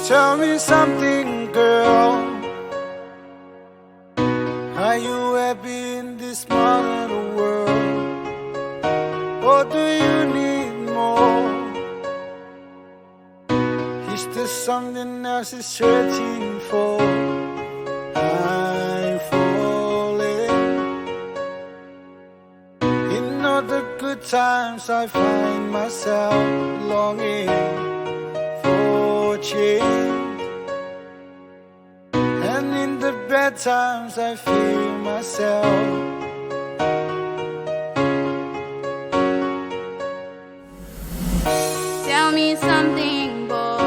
Tell me something, girl. Are you happy in this modern world? Or do you need more? Is there something else you're searching for? I'm falling. In all the good times I find myself longing for change, and in the bad times I feel myself. Tell me something, boy.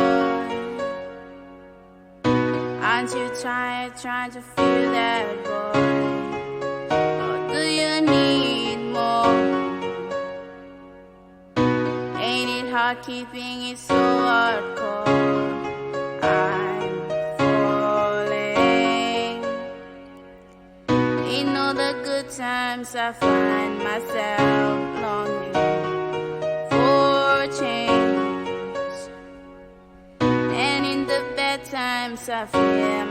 Aren't you trying to feel that, boy? Or do you need more? Ain't it hard keeping it so hardcore? I'm falling. In all the good times I find myself longing for change, and in the bad times I fear